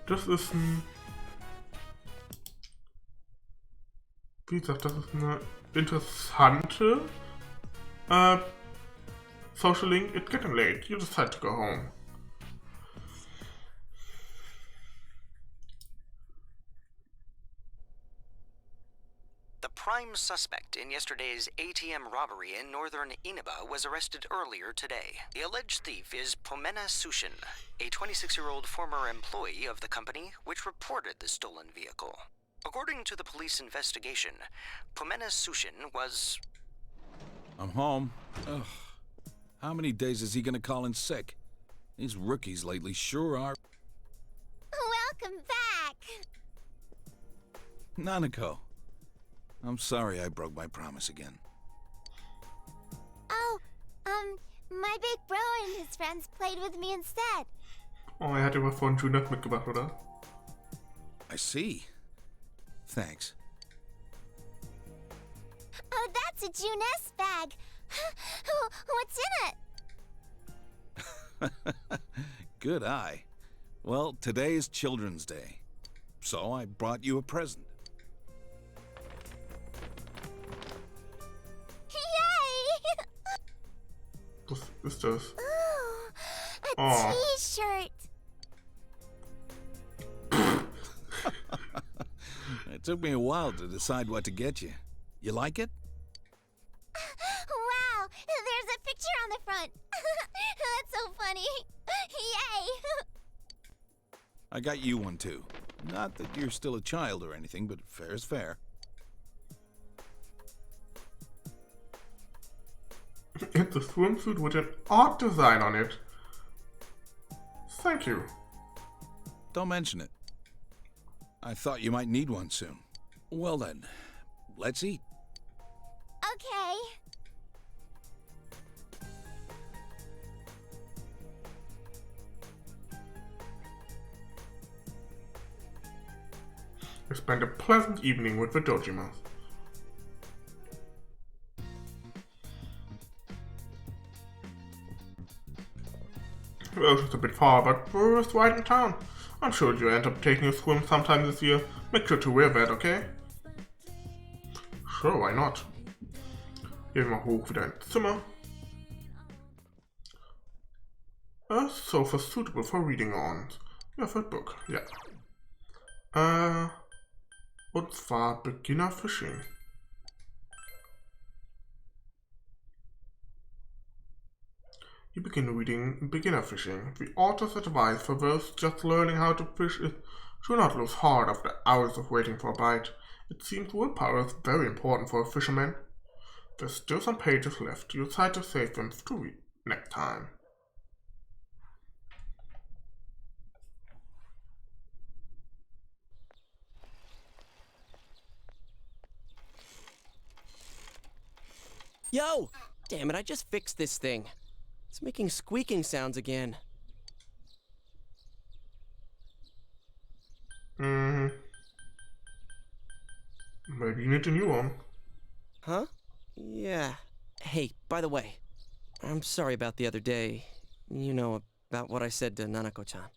Das ist ein... Wie gesagt, das ist eine interessante Social Link. It's getting late. You decide to go home. The prime suspect in yesterday's ATM robbery in northern Inaba was arrested earlier today. The alleged thief is Pomena Sushin, a 26-year-old former employee of the company which reported the stolen vehicle. According to the police investigation, Pomena Sushin was... I'm home. Ugh. How many days is he gonna call in sick? These rookies lately sure are... Welcome back! Nanako. I'm sorry I broke my promise again. Oh, my big bro and his friends played with me instead. Oh, er hat dir was von Junette mitgebracht, oder? I see. Thanks. Oh, that's a Juness bag. What's in it? Good eye. Well, today is Children's Day, so I brought you a present. Yay! Was ist das? Ooh, a Oh. t-shirt. It took me a while to decide what to get you. You like it? Wow, there's a picture on the front. That's so funny. Yay! I got you one too. Not that you're still a child or anything, but fair is fair. It's a swimsuit with an odd design on it. Thank you. Don't mention it. I thought you might need one soon. Well then, let's eat. Okay. You spend a pleasant evening with the Dojimas. The ocean's a bit far, but we're just right in town. I'm sure you'll end up taking a swim sometime this year. Make sure to wear that, okay? Sure, why not? Gehen wir mal hoch wieder ins Zimmer. A sofa suitable for reading on. Your third book, ja. Und zwar Beginner Fishing. You begin reading Beginner Fishing. The author's advice for those just learning how to fish is do not lose heart after hours of waiting for a bite. It seems willpower is very important for a fisherman. There's still some pages left. You decide to save them to read next time. Yo! Damn it, I just fixed this thing. It's making squeaking sounds again. Maybe you need a new one. Huh? Yeah. Hey, by the way, I'm sorry about the other day. You know, about what I said to Nanako-chan.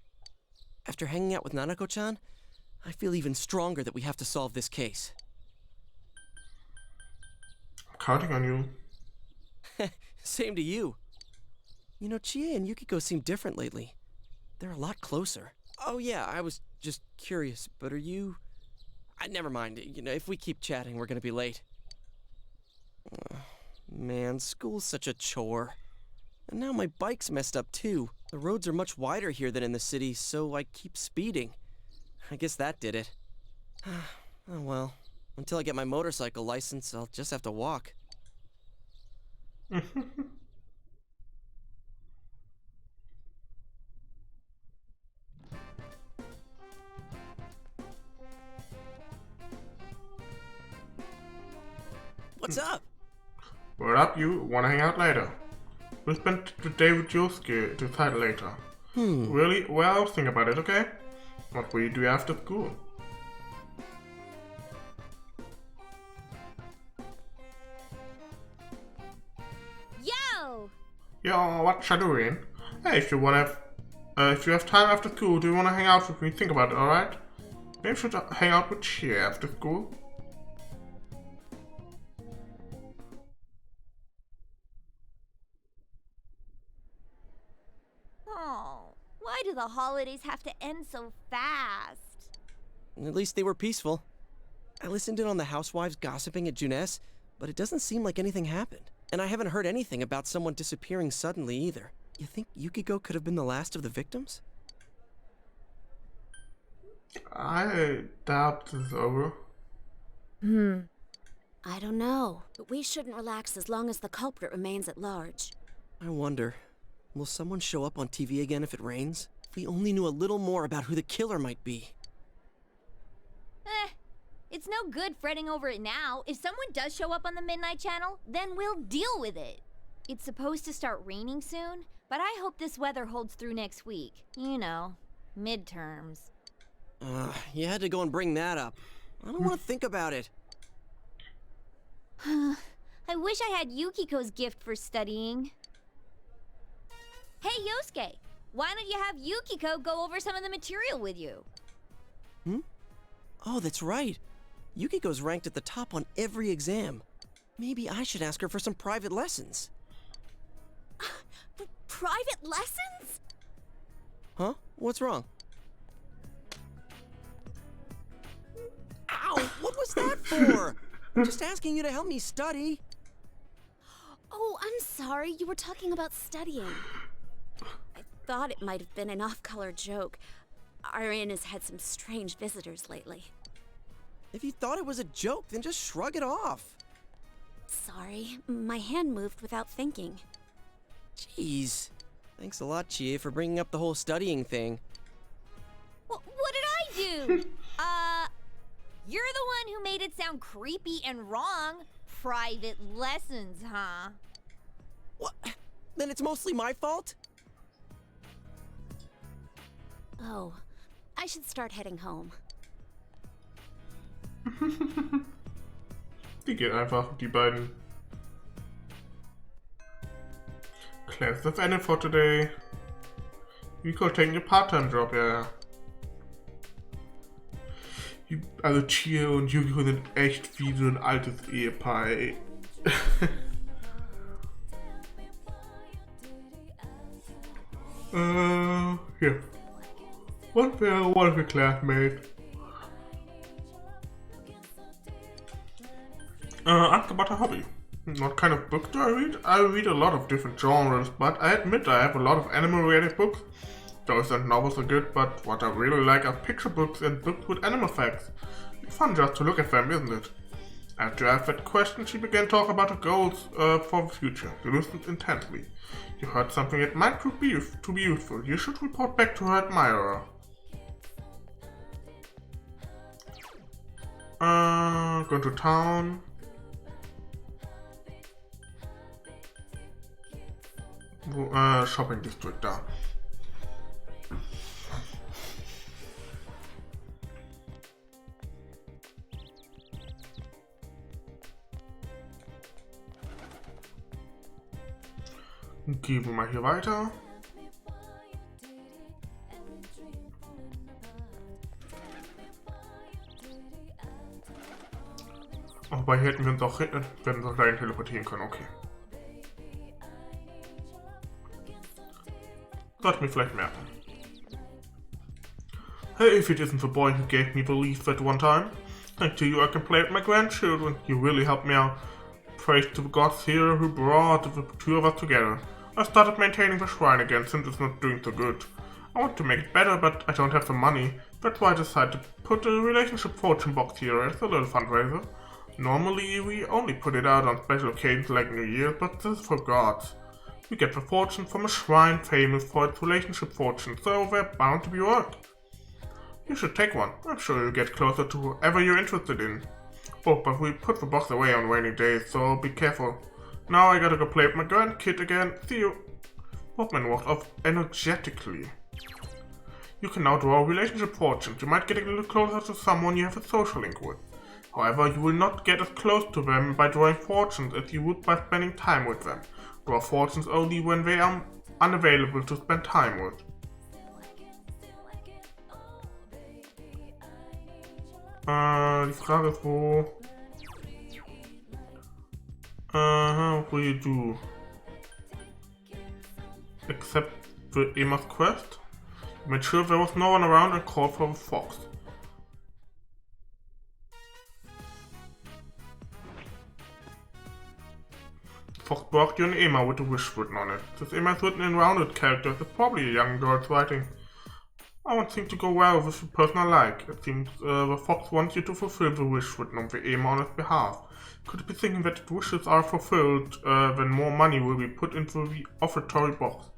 After hanging out with Nanako-chan, I feel even stronger that we have to solve this case. I'm counting on you. Same to you. You know, Chie and Yukiko seem different lately. They're a lot closer. Oh yeah, I was just curious, but are you... never mind. You know, if we keep chatting, we're gonna be late. Man, school's such a chore. And now my bike's messed up too. The roads are much wider here than in the city, so I keep speeding. I guess that did it. Oh well. Until I get my motorcycle license, I'll just have to walk. What's up? What up, you? Wanna hang out later? We'll spend the day with Yosuke, decide later. Really? Well, think about it, okay? What will you do after school? Yo! Yo, what you doing? Hey, if you wanna If you have time after school, do you want to hang out with me? Think about it, alright? Maybe you should hang out with Cheer after school. Oh, why do the holidays have to end so fast? At least they were peaceful. I listened in on the housewives gossiping at Juness, but it doesn't seem like anything happened. And I haven't heard anything about someone disappearing suddenly either. You think Yukiko could have been the last of the victims? I doubt this is over. I don't know, but we shouldn't relax as long as the culprit remains at large. I wonder, will someone show up on TV again if it rains? If we only knew a little more about who the killer might be. It's no good fretting over it now. If someone does show up on the Midnight Channel, then we'll deal with it. It's supposed to start raining soon, but I hope this weather holds through next week. You know, midterms. You had to go and bring that up. I don't want to think about it. I wish I had Yukiko's gift for studying. Hey, Yosuke, why don't you have Yukiko go over some of the material with you? Oh, that's right. Yukiko's ranked at the top on every exam. Maybe I should ask her for some private lessons. Private lessons? Huh? What's wrong? Ow! What was that for? I'm just asking you to help me study. Oh, I'm sorry. You were talking about studying. I thought it might have been an off-color joke. Our inn has had some strange visitors lately. If you thought it was a joke, then just shrug it off. Sorry, my hand moved without thinking. Jeez. Thanks a lot, Chie, for bringing up the whole studying thing. What did I do? You're the one who made it sound creepy and wrong. Private lessons, huh? What? Then it's mostly my fault? Oh, I should start heading home. Die gehen einfach, die beiden. Class have ended for today. You could take a part-time job, ja. Also Chie und Yukiko sind echt wie so ein altes Ehepaar, ey. Here. What were one of your classmates? Ask about a hobby. What kind of books do I read? I read a lot of different genres, but I admit I have a lot of anime-related books. Those and novels are good, but what I really like are picture books and books with animal facts. It's fun just to look at them, isn't it? After I asked that question, she began talking about her goals for the future. She listened intently. You heard something that might prove to be useful. You should report back to her admirer. Going to town. Shopping district da. Gehen wir mal hier weiter. Aber hier hätten wir uns auch gleich teleportieren können, okay. Sollte mir vielleicht merken. Hey, if it isn't the boy who gave me the leaf that one time. Thanks to you I can play with my grandchildren. You really helped me out. Praise to the gods here who brought the two of us together. I started maintaining the shrine again since it's not doing so good. I want to make it better, but I don't have the money. That's why I decided to put a relationship fortune box here as a little fundraiser. Normally we only put it out on special occasions like New Year, but this is for gods. We get the fortune from a shrine famous for its relationship fortune, so they're bound to be worth. You should take one. I'm sure you'll get closer to whoever you're interested in. Oh, but we put the box away on rainy days, so be careful. Now I gotta go play with my grandkid again. See you. Walkman walked off energetically. You can now draw relationship fortunes. You might get a little closer to someone you have a social link with. However, you will not get as close to them by drawing fortunes as you would by spending time with them. Draw fortunes only when they are unavailable to spend time with. Die Frage ist, wo... What will you do? Except for Emma's quest? You made sure there was no one around and called for the fox. The fox brought you an Emma with a wish written on it. This Emma is written in rounded characters. It's probably a young girl's writing. I want things to go well with the person I like. It seems the fox wants you to fulfill the wish written on the Emma on his behalf. Could it be thinking that if wishes are fulfilled, then more money will be put into the offertory box?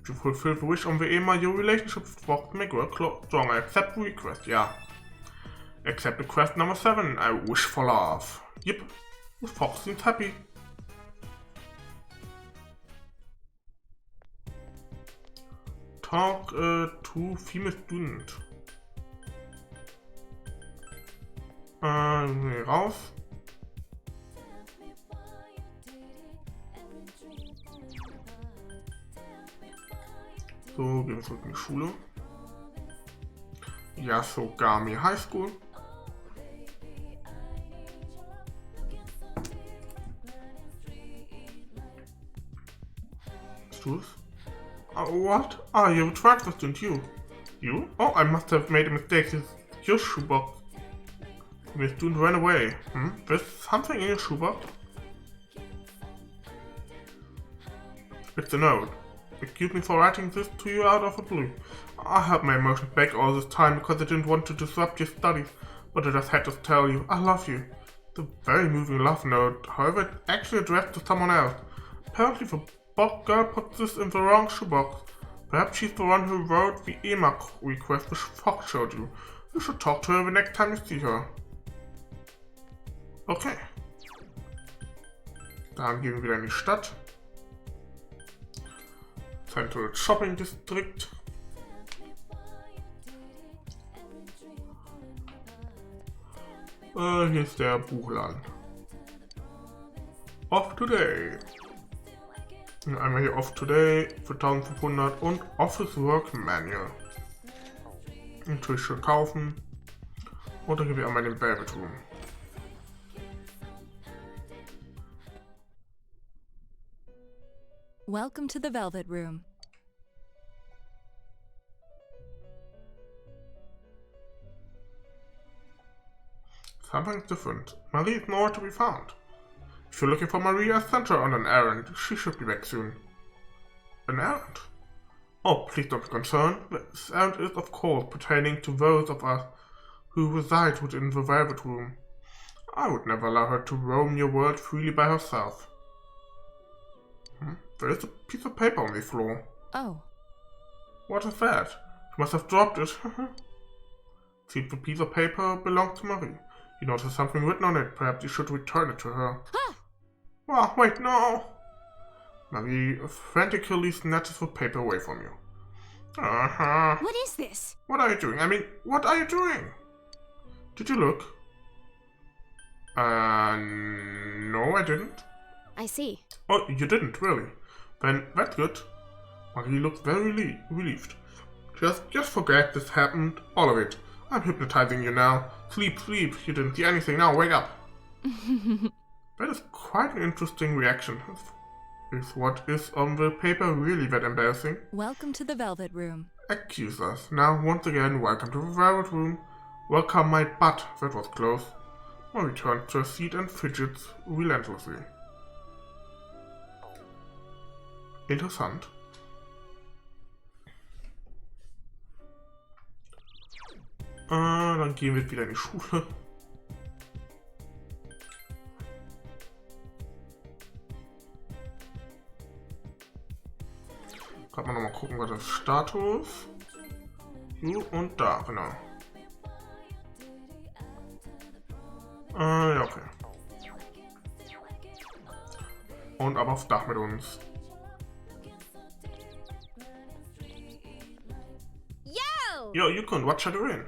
If you fulfill the wish on the Emma, your relationship with the box may grow stronger. Accept the request, yeah. Accept request number 7. I wish for love. Yep, the fox seems happy. Talk to female student. Raus. So, gehen wir zurück in die Schule. Yasogami High School. What? Ah, you're a transfer student, you? You? Oh, I must have made a mistake. It's your shoebox. The student ran away. There's something in your shoebox? It's a note. Excuse me for writing this to you out of the blue. I held my emotions back all this time because I didn't want to disrupt your studies, but I just had to tell you, I love you. It's a very moving love note, however it's actually addressed to someone else. Apparently the girl put this in the wrong shoebox. Perhaps she's the one who wrote the Emma request which Fox showed you. You should talk to her the next time you see her. Okay. Dann gehen wir wieder in die Stadt. Central Shopping District. Hier ist der Buchladen. Off Today. Einmal hier Off Today für 1500 und Office Work Manual. Natürlich schon kaufen. Und dann gehen wir einmal in den Velvet Room. Welcome to the Velvet Room. Something's different. Marie is nowhere to be found. If you're looking for Marie, I sent her on an errand. She should be back soon. An errand? Oh, please don't be concerned. This errand is, of course, pertaining to those of us who reside within the Velvet Room. I would never allow her to roam your world freely by herself. There is a piece of paper on the floor. Oh. What is that? You must have dropped it. Seems the piece of paper belongs to Marie. You notice something written on it. Perhaps you should return it to her. Oh, wait, no! Marie frantically snatches the paper away from you. What is this? What are you doing? I mean, what are you doing? Did you look? No, I didn't. I see. Oh, you didn't, really? Then that's good. Marie looks very relieved. Just forget this happened, all of it. I'm hypnotizing you now. Sleep. You didn't see anything. Now wake up. That is quite an interesting reaction. Is what is on the paper really that embarrassing? Welcome to the Velvet Room. Excuse us. Now, once again, welcome to the Velvet Room. Welcome my butt. That was close. Marie turns to her seat and fidgets relentlessly. Interessant. Dann gehen wir wieder in die Schule. Kann man nochmal gucken, was das Status. Hier und da, genau. Ja, okay. Und aber aufs Dach mit uns. Yo, you can watch her in.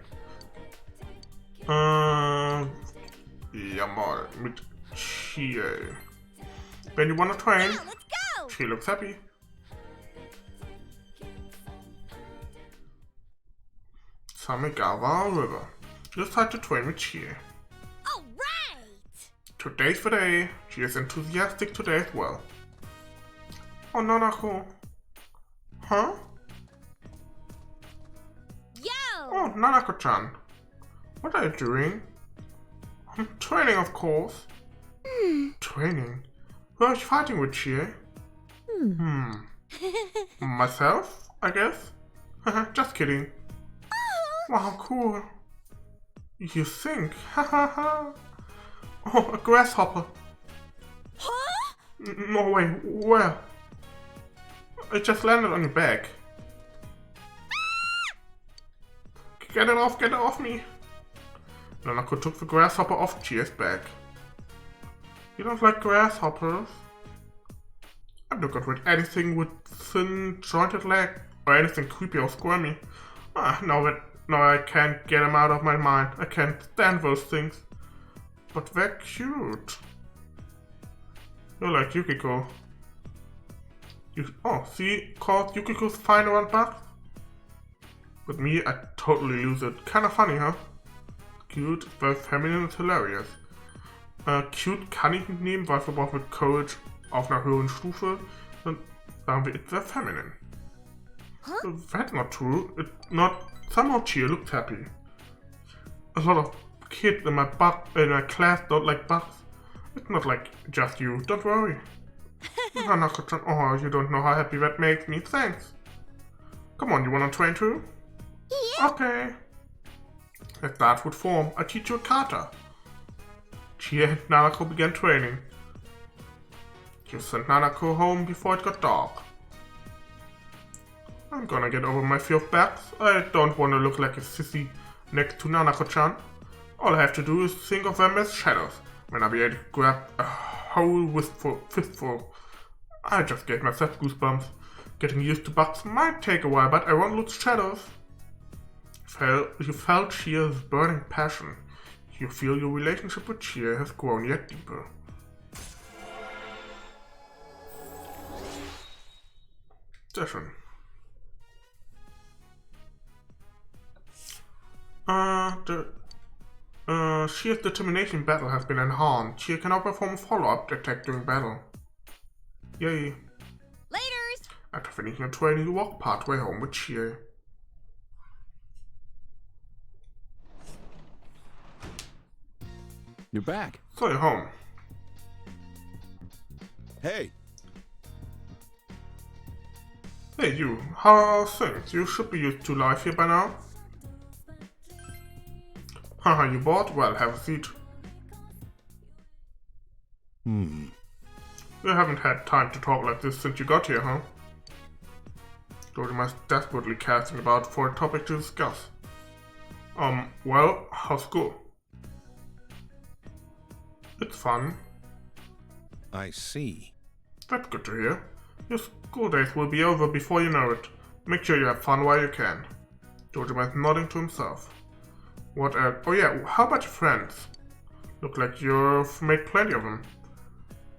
Ja mal, mit Chie. When you wanna train, Yeah, let's go! she looks happy. Samegawa River. She decided to train with Chie. All right! Today's the day. She is enthusiastic today as well. Oh, Nanako. Huh? Yo! Oh, Nanako-chan. What are you doing? Training, of course. Training? Who are you fighting with, Chie? Myself, I guess? Just kidding. Wow, cool. You think? Oh, a grasshopper. Huh? No way, where? It just landed on your back. Get it off me. Nanako took the grasshopper off Chie's back. You don't like grasshoppers? I'm not good with anything with thin, jointed leg, or anything creepy or squirmy. Now I can't get them out of my mind. I can't stand those things. But they're cute. You're like Yukiko. See? Called Yukiko's fine around bugs? With me, I totally lose it. Kinda funny, huh? Cute, very feminine and hilarious. Cute kann ich nicht nehmen, weil wir mit Courage auf einer höheren Stufe. Dann sagen wir, it's very feminine. Huh? That's not true. It's not. Somehow Chie looks happy. A lot of kids in my class don't like bugs. It's not like just you. Don't worry. Nanako-chan, oh, you don't know how happy that makes me. Thanks. Come on, you wanna train too? Yeah. Okay. Let's start with form. I teach you a kata. Chie and Nanako began training. You sent Nanako home before it got dark. I'm gonna get over my fear of bats. I don't want to look like a sissy next to Nanako-chan. All I have to do is think of them as shadows. When I'll be able to grab a whole fistful. I just gave myself goosebumps. Getting used to bugs might take a while, but I won't lose shadows. You felt Chie's burning passion. You feel your relationship with Chie has grown yet deeper. Sehr schön. Chie's determination in battle has been enhanced. Chie can now perform a follow-up attack during battle. Yay. Laters! After finishing your training, you walk partway home with Chie. You're back. So you're home. Hey, Hey you, how are things? You should be used to life here by now. Haha, you bored? Well, have a seat. You haven't had time to talk like this since you got here, huh? Dojima's desperately casting about for a topic to discuss. Well, how's school? It's fun. I see. That's good to hear. Your school days will be over before you know it. Make sure you have fun while you can. Dojima is nodding to himself. What else? Oh yeah, how about your friends? Look like you've made plenty of them.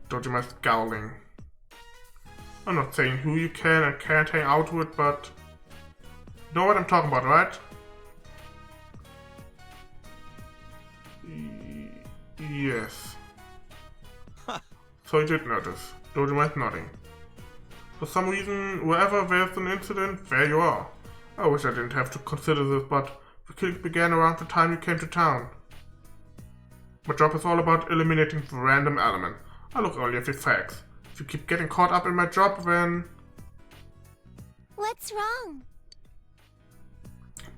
Dojima is scowling. I'm not saying who you can and can't hang out with, but... You know what I'm talking about, right? Yes. So you did notice. Dojima is nodding. For some reason, wherever there's an incident, there you are. I wish I didn't have to consider this, but the killings began around the time you came to town. My job is all about eliminating the random element. I look only at the facts. If you keep getting caught up in my job, then... What's wrong?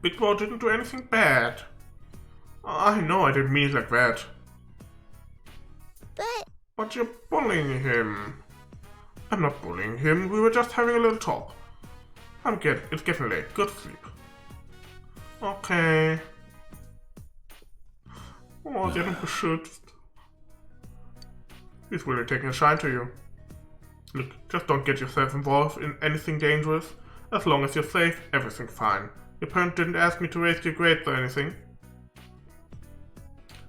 Big Bro didn't do anything bad. I know I didn't mean it like that. But you're bullying him. I'm not bullying him, we were just having a little talk. It's getting late, go to sleep. Okay. Oh, sie hat ihn beschützt. He's really taking a shine to you. Look, just don't get yourself involved in anything dangerous. As long as you're safe, everything's fine. Your parents didn't ask me to raise your grades or anything.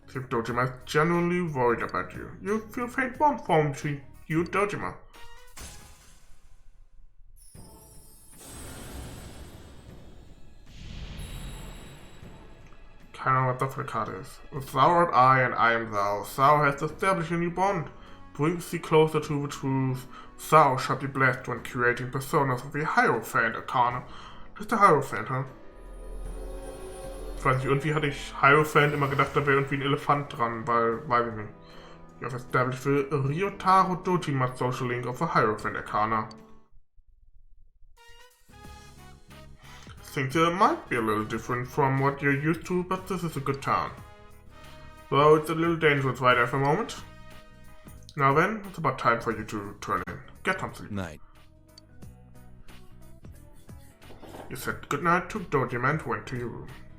I think Dojima is genuinely worried about you. You feel faint bond formed between you and Dojima. I know what the card is. Thou art I and I am thou. Thou hast established a new bond. Brings thee closer to the truth. Thou shalt be blessed when creating personas of the Hierophant Arcana. Das ist der Hierophant, huh? Ich weiß nicht, irgendwie hatte ich Hierophant immer gedacht, da wäre irgendwie ein Elefant dran, weil, weiß ich nicht. You have established the Ryotaro Dojima social link of the Hierophant Arcana. Things might be a little different from what you're used to, but this is a good town. Though it's a little dangerous right at the moment. Now then, it's about time for you to turn in. Get some sleep. Night. You said goodnight to Dojima and went to your room.